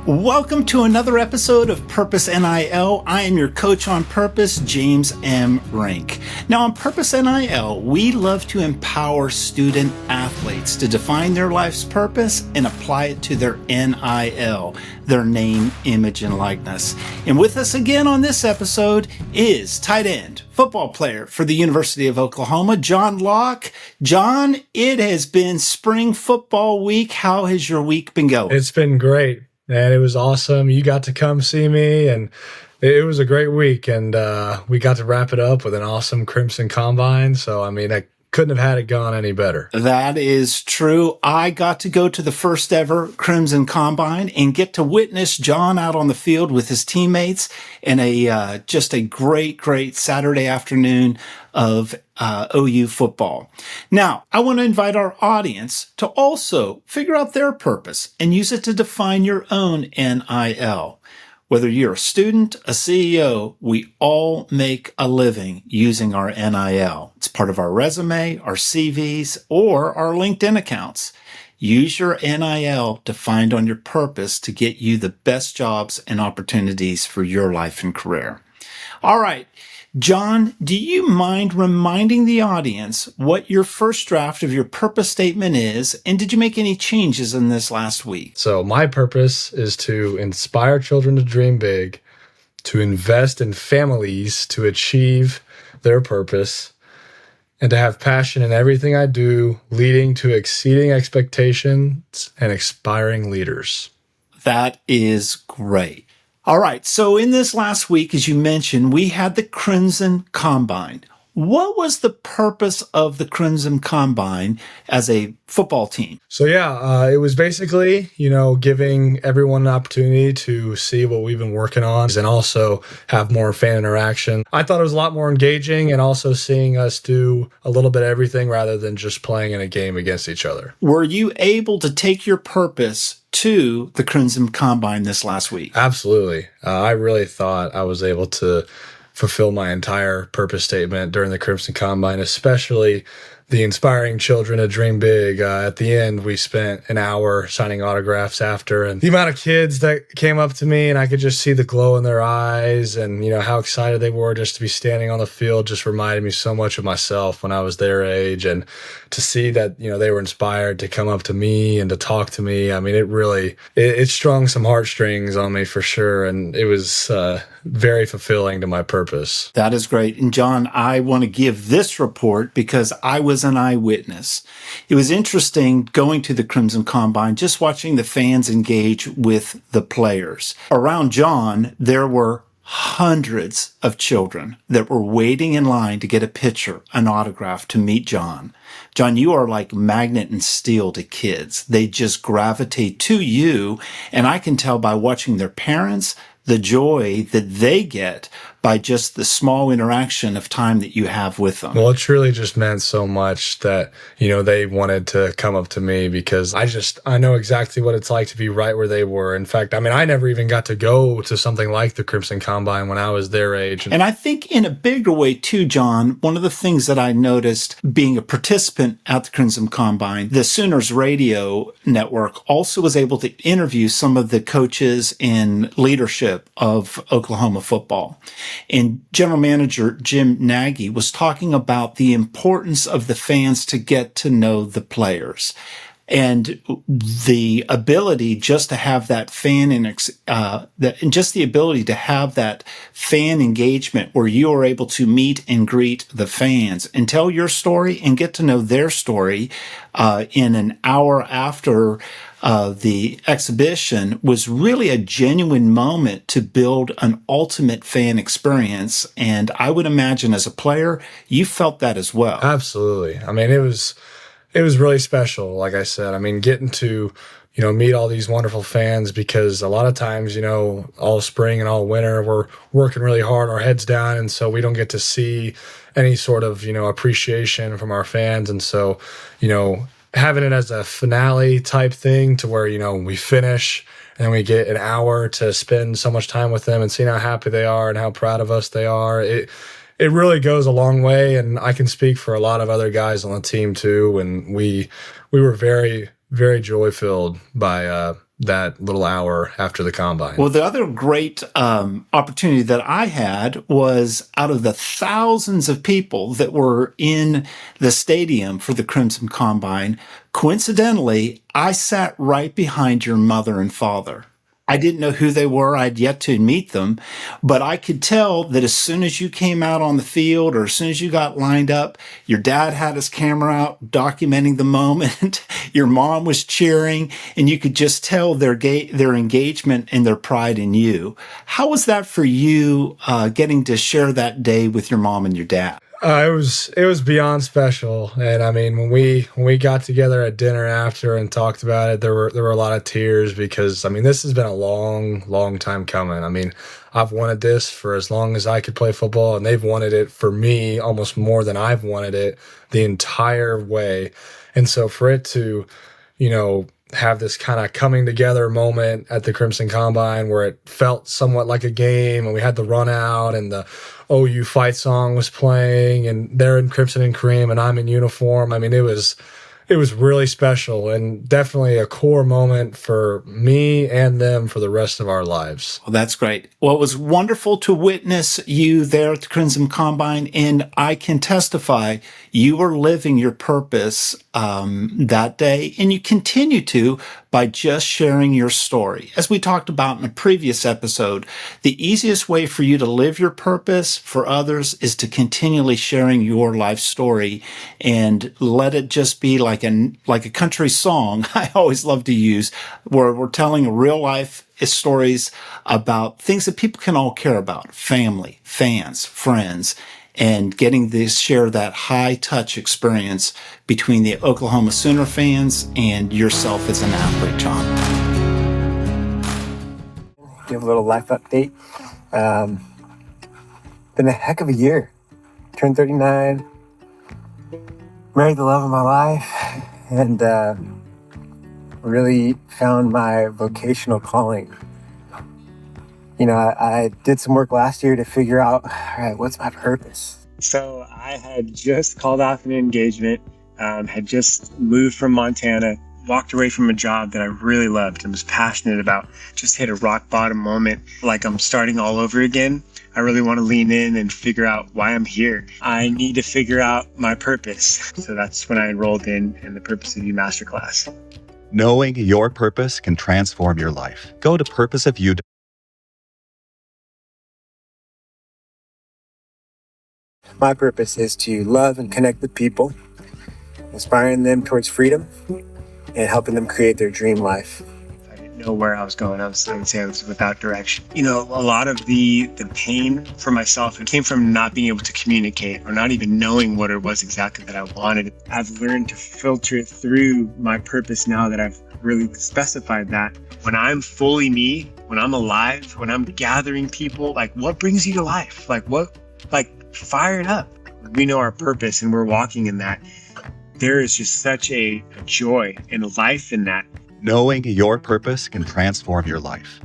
Welcome to another episode of Purpose NIL. I am your coach on Purpose, James M. Rink. Now on Purpose NIL, we love to empower student athletes to define their life's purpose and apply it to their NIL, their name, image, and likeness. And with us again on this episode is tight end, football player for the University of Oklahoma, John Locke. John, it has been spring football week. How has your week been going? It's been great. And it was awesome. You got to come see me, and it was a great week. And we got to wrap it up with an awesome Crimson Combine. So, I couldn't have had it gone any better. That is true. I got to go to the first ever Crimson Combine and get to witness John out on the field with his teammates in just a great Saturday afternoon of OU football. Now, I want to invite our audience to also figure out their purpose and use it to define your own NIL. Whether you're a student, a CEO, we all make a living using our NIL. It's part of our resume, our CVs, or our LinkedIn accounts. Use your NIL to find on your purpose to get you the best jobs and opportunities for your life and career. All right. John, do you mind reminding the audience what your first draft of your purpose statement is, and did you make any changes in this last week? So my purpose is to inspire children to dream big, to invest in families to achieve their purpose, and to have passion in everything I do, leading to exceeding expectations and inspiring leaders. That is great. All right, so in this last week, as you mentioned, we had the Crimson Combine. What was the purpose of the Crimson Combine as a football team? So it was basically, giving everyone an opportunity to see what we've been working on and also have more fan interaction. I thought it was a lot more engaging and also seeing us do a little bit of everything rather than just playing in a game against each other. Were you able to take your purpose to the Crimson Combine this last week? Absolutely. I really thought I was able to fulfill my entire purpose statement during the Crimson Combine, especially the inspiring children to dream big. At the end, we spent an hour signing autographs after, and the amount of kids that came up to me and I could just see the glow in their eyes and, how excited they were just to be standing on the field just reminded me so much of myself when I was their age. And to see that, they were inspired to come up to me and to talk to me. It strung some heartstrings on me for sure. And it was very fulfilling to my purpose. That is great. And John, I want to give this report because I was an eyewitness. It was interesting going to the Crimson Combine, just watching the fans engage with the players. Around John, there were hundreds of children that were waiting in line to get a picture, an autograph, to meet John. John, you are like magnet and steel to kids. They just gravitate to you. And I can tell by watching their parents, the joy that they get by just the small interaction of time that you have with them. Well, it truly just meant so much that, they wanted to come up to me because I know exactly what it's like to be right where they were. In fact, I never even got to go to something like the Crimson Combine when I was their age. And I think in a bigger way too, John, one of the things that I noticed being a participant at the Crimson Combine, the Sooners radio network also was able to interview some of the coaches and leadership of Oklahoma football. And General Manager Jim Nagy was talking about the importance of the fans to get to know the players and the ability just to have that fan and just the ability to have that fan engagement where you are able to meet and greet the fans and tell your story and get to know their story in an hour after the exhibition was really a genuine moment to build an ultimate fan experience. And I would imagine as a player, you felt that as well. Absolutely. It was really special. Like I said, getting to, meet all these wonderful fans because a lot of times, all spring and all winter, we're working really hard, our heads down. And so we don't get to see any sort of, appreciation from our fans. And so, having it as a finale type thing to where, we finish and then we get an hour to spend so much time with them and seeing how happy they are and how proud of us they are. It really goes a long way. And I can speak for a lot of other guys on the team too. And we were very, very joy filled by that little hour after the combine. Well, the other great opportunity that I had was out of the thousands of people that were in the stadium for the Crimson Combine, coincidentally, I sat right behind your mother and father. I didn't know who they were. I'd yet to meet them, but I could tell that as soon as you came out on the field or as soon as you got lined up, your dad had his camera out documenting the moment. Your mom was cheering, and you could just tell their engagement and their pride in you. How was that for you, getting to share that day with your mom and your dad? It was beyond special, and I mean when we got together at dinner after and talked about it, there were a lot of tears because I mean this has been a long time coming. I mean I've wanted this for as long as I could play football, and they've wanted it for me almost more than I've wanted it the entire way, and so for it to, have this kind of coming together moment at the Crimson Combine where it felt somewhat like a game, and we had the run out and the OU fight song was playing, and they're in crimson and cream and I'm in uniform. I mean, it was really special and definitely a core moment for me and them for the rest of our lives. Well, that's great. Well, it was wonderful to witness you there at the Crimson Combine, and I can testify you were living your purpose that day, and you continue to by just sharing your story. As we talked about in a previous episode, the easiest way for you to live your purpose for others is to continually sharing your life story and let it just be like a country song I always love to use, where we're telling real life stories about things that people can all care about: family, fans, friends, and getting to share that high touch experience between the Oklahoma Sooner fans and yourself as an athlete, John. Give a little life update. Been a heck of a year. Turned 39, married the love of my life, and really found my vocational calling. I did some work last year to figure out, all right, what's my purpose? So I had just called off an engagement, had just moved from Montana, walked away from a job that I really loved and was passionate about, just hit a rock bottom moment, like I'm starting all over again. I really want to lean in and figure out why I'm here. I need to figure out my purpose. So that's when I enrolled in the Purpose of You Masterclass. Knowing your purpose can transform your life. Go to purposeofyou.com. My purpose is to love and connect with people, inspiring them towards freedom and helping them create their dream life. I didn't know where I was going. I would say I was without direction. A lot of the pain for myself, it came from not being able to communicate or not even knowing what it was exactly that I wanted. I've learned to filter it through my purpose now that I've really specified that. When I'm fully me, when I'm alive, when I'm gathering people, like what brings you to life? Fire it up. We know our purpose and we're walking in that. There is just such a joy and life in that. Knowing your purpose can transform your life.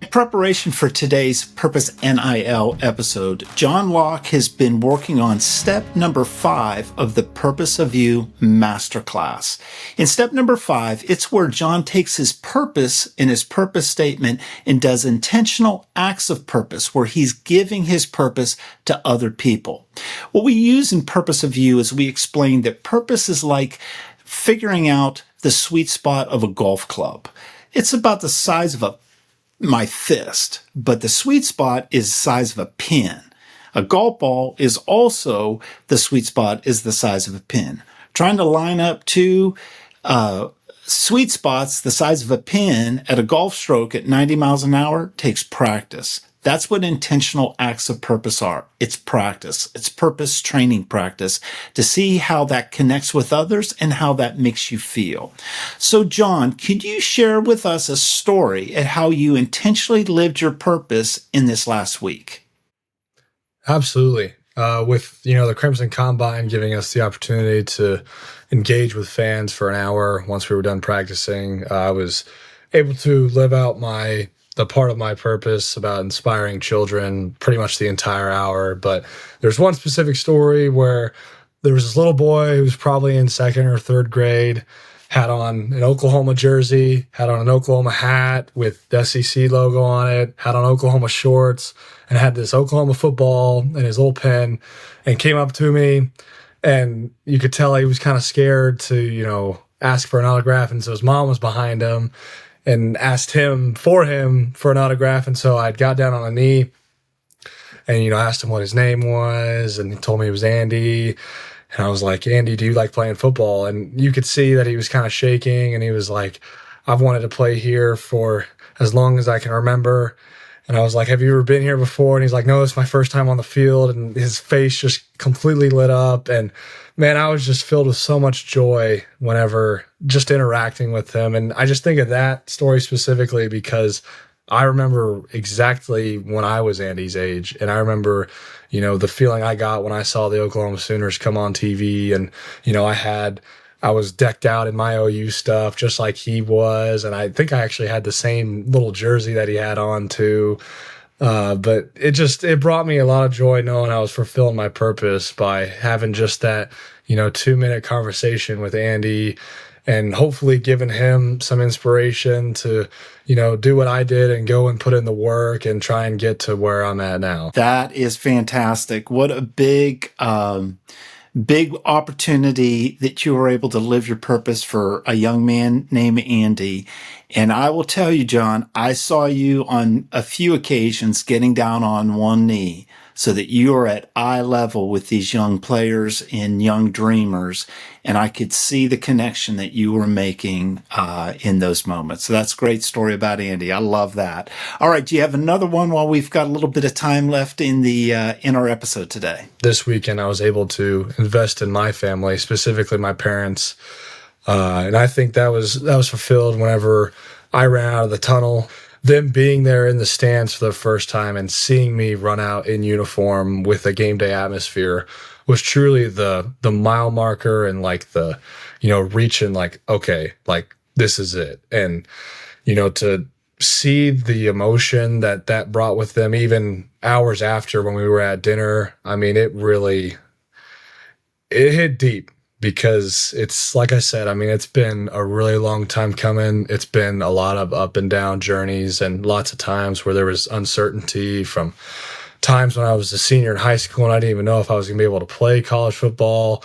In preparation for today's Purpose NIL episode, John Locke has been working on step number 5 of the Purpose of You Masterclass. In step number 5, it's where John takes his purpose in his purpose statement and does intentional acts of purpose, where he's giving his purpose to other people. What we use in Purpose of You is we explain that purpose is like figuring out the sweet spot of a golf club. It's about the size of my fist, but the sweet spot is the size of a pin. A golf ball is also the sweet spot is the size of a pin. Trying to line up two sweet spots the size of a pin at a golf stroke at 90 miles an hour takes practice. That's what intentional acts of purpose are. It's practice. It's purpose training practice to see how that connects with others and how that makes you feel. So, John, could you share with us a story at how you intentionally lived your purpose in this last week? Absolutely. With the Crimson Combine giving us the opportunity to engage with fans for an hour once we were done practicing, I was able to live out the part of my purpose about inspiring children pretty much the entire hour. But there's one specific story where there was this little boy who was probably in second or third grade, had on an Oklahoma jersey, had on an Oklahoma hat with the SEC logo on it, had on Oklahoma shorts, and had this Oklahoma football and his little pen, and came up to me, and you could tell he was kind of scared to, ask for an autograph. And so his mom was behind him and asked him for an autograph. And so I got down on a knee and, asked him what his name was, and he told me it was Andy. And I was like, Andy, do you like playing football? And you could see that he was kind of shaking, and he was like, I've wanted to play here for as long as I can remember. And I was like, have you ever been here before? And he's like, no, it's my first time on the field. And his face just completely lit up. And man, I was just filled with so much joy whenever just interacting with him. And I just think of that story specifically because I remember exactly when I was Andy's age. And I remember, the feeling I got when I saw the Oklahoma Sooners come on TV. And, I was decked out in my OU stuff just like he was. And I think I actually had the same little jersey that he had on too. But it brought me a lot of joy knowing I was fulfilling my purpose by having just that, 2-minute conversation with Andy, and hopefully giving him some inspiration to, do what I did and go and put in the work and try and get to where I'm at now. That is fantastic. What a big opportunity that you were able to live your purpose for a young man named Andy. And I will tell you, John, I saw you on a few occasions getting down on one knee so that you are at eye level with these young players and young dreamers. And I could see the connection that you were making in those moments. So that's a great story about Andy. I love that. All right. Do you have another one while we've got a little bit of time left in our episode today? This weekend, I was able to invest in my family, specifically my parents. And I think that was fulfilled whenever I ran out of the tunnel. Them being there in the stands for the first time and seeing me run out in uniform with a game day atmosphere was truly the mile marker, and like the, reaching like, okay, like this is it. And, to see the emotion that brought with them, even hours after when we were at dinner, I mean, it hit deep. Because it's like I said, I mean, it's been a really long time coming. It's been a lot of up and down journeys, and lots of times where there was uncertainty, from times when I was a senior in high school and I didn't even know if I was going to be able to play college football.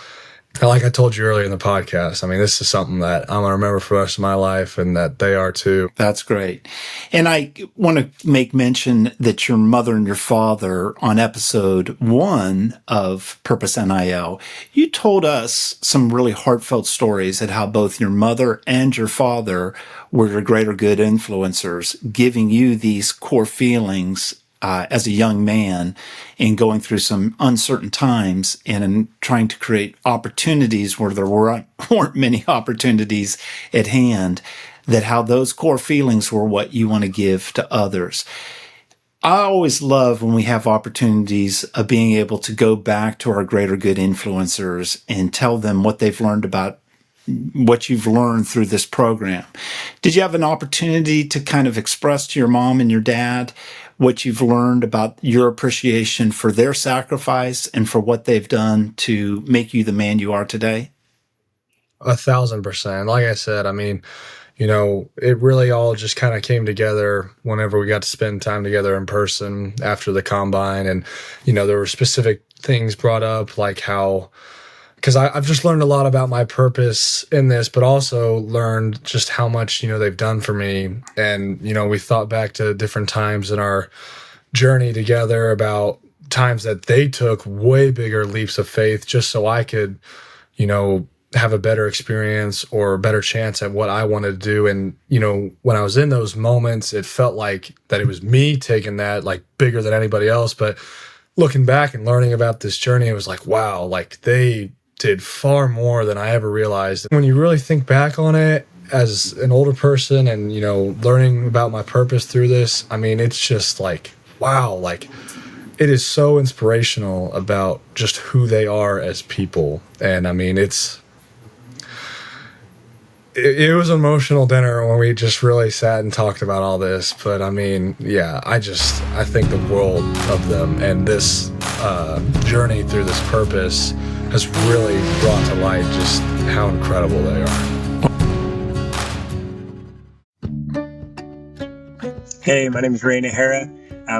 And like I told you earlier in the podcast, I mean, this is something that I'm going to remember for the rest of my life, and that they are too. That's great. And I want to make mention that your mother and your father, on episode 1 of Purpose NIL, you told us some really heartfelt stories at how both your mother and your father were your greater good influencers, giving you these core feelings as a young man and going through some uncertain times and in trying to create opportunities where there weren't many opportunities at hand, that how those core feelings were what you want to give to others. I always love when we have opportunities of being able to go back to our greater good influencers and tell them what they've learned about what you've learned through this program. Did you have an opportunity to kind of express to your mom and your dad what you've learned about your appreciation for their sacrifice and for what they've done to make you the man you are today? 1,000%. Like I said, I mean, it really all just kind of came together whenever we got to spend time together in person after the combine. And, there were specific things brought up, like how, because I've just learned a lot about my purpose in this, but also learned just how much, they've done for me. And, we thought back to different times in our journey together about times that they took way bigger leaps of faith just so I could, have a better experience or a better chance at what I wanted to do. And, when I was in those moments, it felt like that it was me taking that like bigger than anybody else. But looking back and learning about this journey, it was like, wow, like they did far more than I ever realized. When you really think back on it as an older person and, learning about my purpose through this, I mean, it's just like, wow, like it is so inspirational about just who they are as people. And I mean, it was an emotional dinner when we just really sat and talked about all this. But I mean, yeah, I think the world of them, and this journey through this purpose has really brought to light just how incredible they are. Hey, my name is Ray Nahara.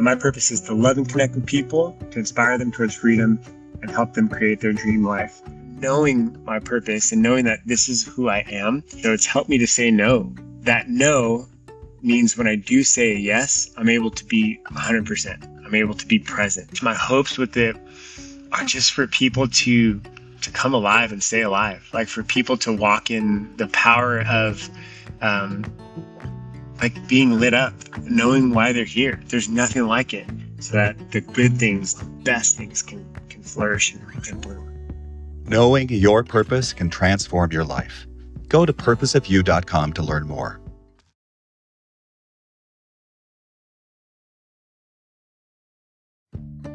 My purpose is to love and connect with people, to inspire them towards freedom, and help them create their dream life. Knowing my purpose and knowing that this is who I am, so it's helped me to say no. That no means when I do say a yes, I'm able to be 100%. I'm able to be present. My hopes with it are just for people to come alive and stay alive. Like for people to walk in the power of like being lit up, knowing why they're here. There's nothing like it, so that the good things, the best things can flourish and bloom. Knowing your purpose can transform your life. Go to purposeofyou.com to learn more.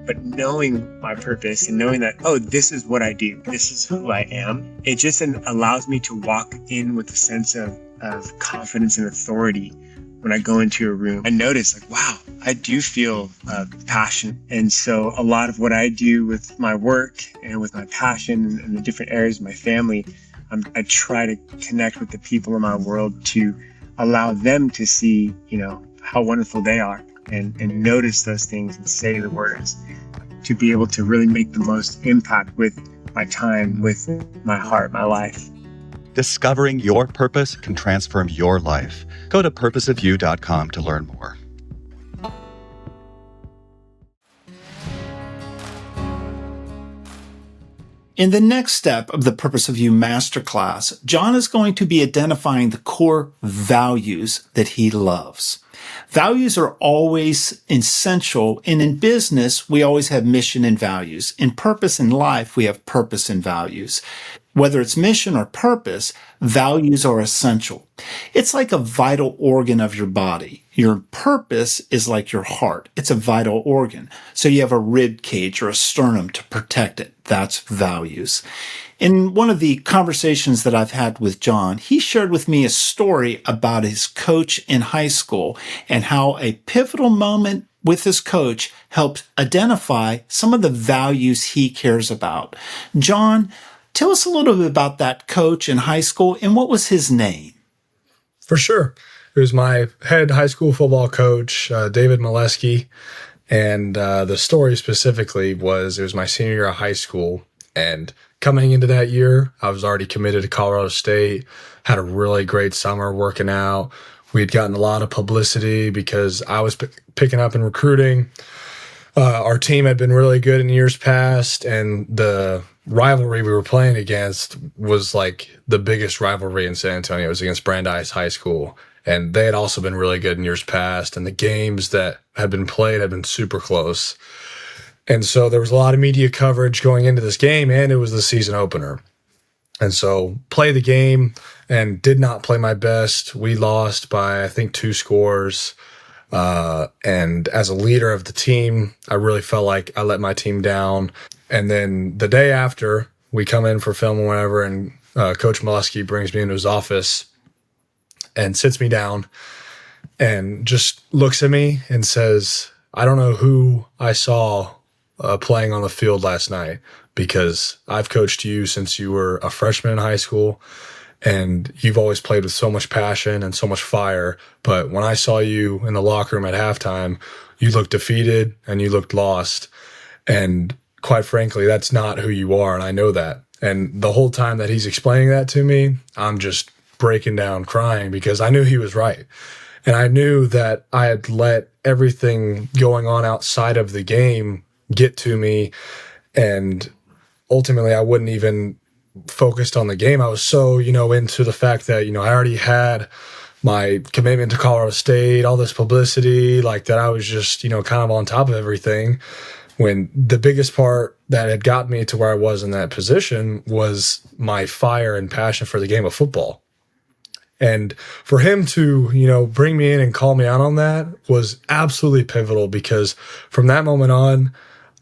But knowing my purpose and knowing that, oh, this is what I do, this is who I am, it just allows me to walk in with a sense of confidence and authority. When I go into a room, I notice like, wow, I do feel passion. And so a lot of what I do with my work and with my passion and the different areas of my family, I try to connect with the people in my world to allow them to see, how wonderful they are and notice those things and say the words, to be able to really make the most impact with my time, with my heart, my life. Discovering your purpose can transform your life. Go to purposeofyou.com to learn more. In the next step of the Purpose of You masterclass, John is going to be identifying the core values that he loves. Values are always essential, and in business, we always have mission and values. In purpose in life, we have purpose and values. Whether it's mission or purpose, values are essential. It's like a vital organ of your body. Your purpose is like your heart. It's a vital organ. So you have a rib cage or a sternum to protect it. That's values. In one of the conversations that I've had with John, he shared with me a story about his coach in high school and how a pivotal moment with his coach helped identify some of the values he cares about. John, tell us a little bit about that coach in high school and what was his name? For sure. It was my head high school football coach, David Molesky. And the story specifically was it was my senior year of high school. And coming into that year, I was already committed to Colorado State, had a really great summer working out. We'd gotten a lot of publicity because I was picking up in recruiting. Our team had been really good in years past, and the rivalry we were playing against was like the biggest rivalry in San Antonio. It was against Brandeis High School, and they had also been really good in years past, and the games that had been played had been super close. And so there was a lot of media coverage going into this game, and it was the season opener. And so play the game and did not play my best. We lost by, I think, 2 scores. And as a leader of the team, I really felt like I let my team down. And then the day after, we come in for film or whatever, and Coach Molesky brings me into his office and sits me down and just looks at me and says, I don't know who I saw playing on the field last night, because I've coached you since you were a freshman in high school, and you've always played with so much passion and so much fire. But when I saw you in the locker room at halftime, you looked defeated and you looked lost. And quite frankly, that's not who you are, and I know that. And the whole time that he's explaining that to me, I'm just breaking down crying, because I knew he was right. And I knew that I had let everything going on outside of the game get to me, and ultimately I wouldn't even focused on the game. I was so, into the fact that, I already had my commitment to Colorado State, all this publicity, like that I was just, kind of on top of everything, when the biggest part that had got me to where I was in that position was my fire and passion for the game of football. And for him to, bring me in and call me out on that was absolutely pivotal, because from that moment on,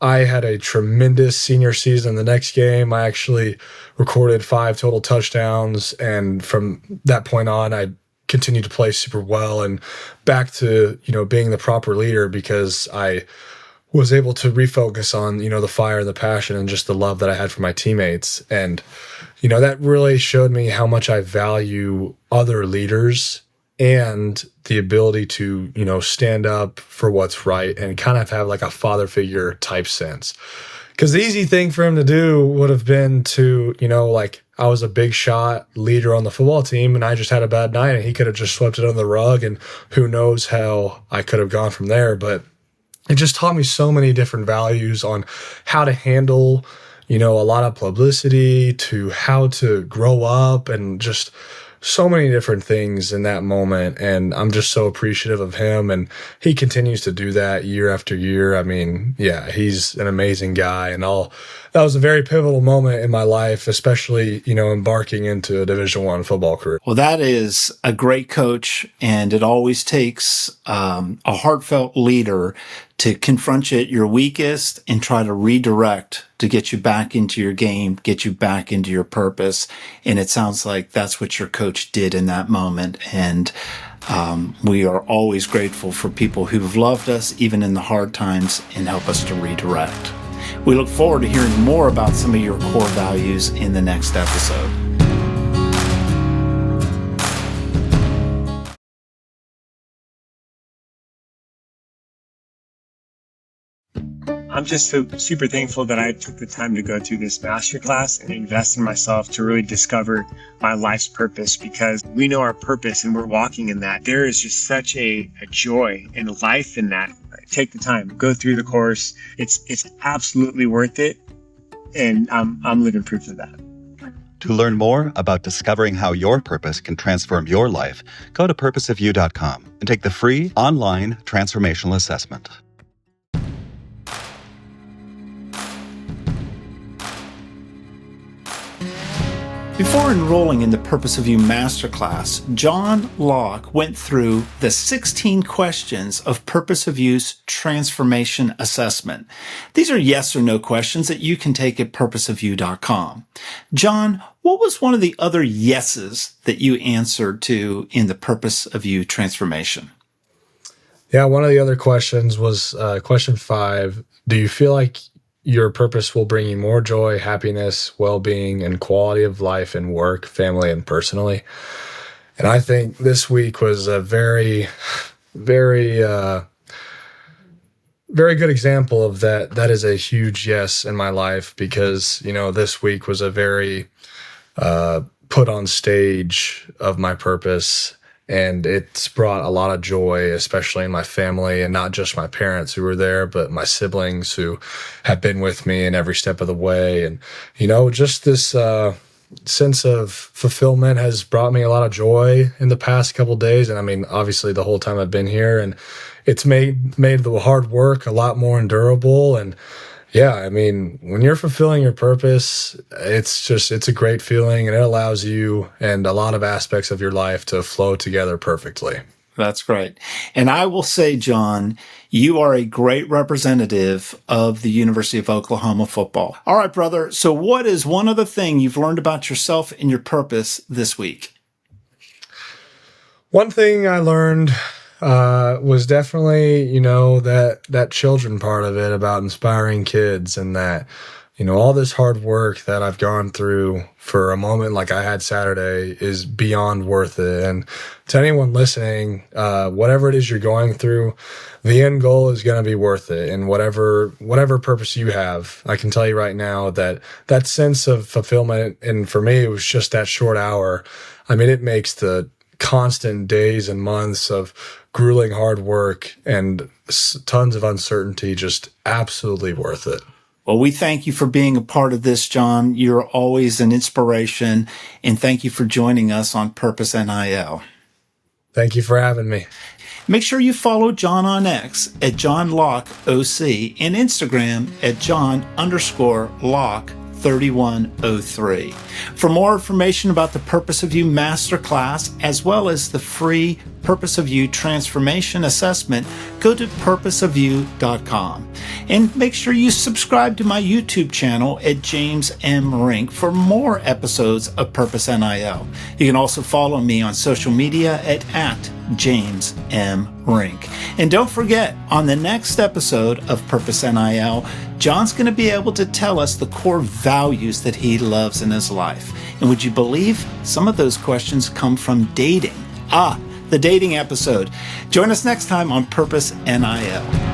I had a tremendous senior season. The next game, I actually recorded 5 total touchdowns. And from that point on, I continued to play super well and back to, being the proper leader, because I was able to refocus on, the fire and the passion and just the love that I had for my teammates. And, that really showed me how much I value other leaders and the ability to, stand up for what's right and kind of have like a father figure type sense. Because the easy thing for him to do would have been to, like I was a big shot leader on the football team and I just had a bad night and he could have just swept it under the rug and who knows how I could have gone from there. But it just taught me so many different values on how to handle, a lot of publicity, to how to grow up, and just so many different things in that moment. And I'm just so appreciative of him. And he continues to do that year after year. I mean, yeah, he's an amazing guy. And that was a very pivotal moment in my life, especially, embarking into a Division I football career. Well, that is a great coach. And it always takes a heartfelt leader to confront you at your weakest and try to redirect to get you back into your game, get you back into your purpose. And it sounds like that's what your coach did in that moment. And we are always grateful for people who've loved us, even in the hard times, and help us to redirect. We look forward to hearing more about some of your core values in the next episode. I'm just so super thankful that I took the time to go through this masterclass and invest in myself to really discover my life's purpose, because we know our purpose and we're walking in that. There is just such a joy and life in that. Take the time, go through the course. It's absolutely worth it. And I'm living proof of that. To learn more about discovering how your purpose can transform your life, go to purposeofyou.com and take the free online transformational assessment. Before enrolling in the Purpose of You Masterclass, John Locke went through the 16 questions of Purpose of You's transformation assessment. These are yes or no questions that you can take at purposeofyou.com. John, what was one of the other yeses that you answered to in the Purpose of You transformation? Yeah, one of the other questions was question 5. Do you feel like your purpose will bring you more joy, happiness, well-being, and quality of life in work, family, and personally? And I think this week was a very, very, very good example of that. That is a huge yes in my life, because, this week was a very put on stage of my purpose. And it's brought a lot of joy, especially in my family, and not just my parents who were there, but my siblings who have been with me in every step of the way. And, just this sense of fulfillment has brought me a lot of joy in the past couple of days. And I mean, obviously the whole time I've been here, and it's made the hard work a lot more endurable. And yeah, I mean, when you're fulfilling your purpose, it's a great feeling, and it allows you and a lot of aspects of your life to flow together perfectly. That's great. And I will say, John, you are a great representative of the University of Oklahoma football. All right, brother. So what is one other thing you've learned about yourself and your purpose this week? One thing I learned was definitely, that children part of it, about inspiring kids, and that, all this hard work that I've gone through for a moment like I had Saturday is beyond worth it. And to anyone listening, whatever it is you're going through, the end goal is going to be worth it. And whatever purpose you have, I can tell you right now that sense of fulfillment, and for me, it was just that short hour. I mean, it makes the constant days and months of grueling hard work and tons of uncertainty just absolutely worth it. Well, we thank you for being a part of this, John. You're always an inspiration, and thank you for joining us on Purpose NIL. Thank you for having me. Make sure you follow John on X at John Locke OC and Instagram at John_Locke 3103. For more information about the Purpose of You Masterclass, as well as the free Purpose of You Transformation Assessment, go to purposeofyou.com. And make sure you subscribe to my YouTube channel at James M. Rink for more episodes of Purpose NIL. You can also follow me on social media at James M. Rink. And don't forget, on the next episode of Purpose NIL, John's going to be able to tell us the core values that he loves in his life. And would you believe some of those questions come from dating? the dating episode. Join us next time on Purpose NIL.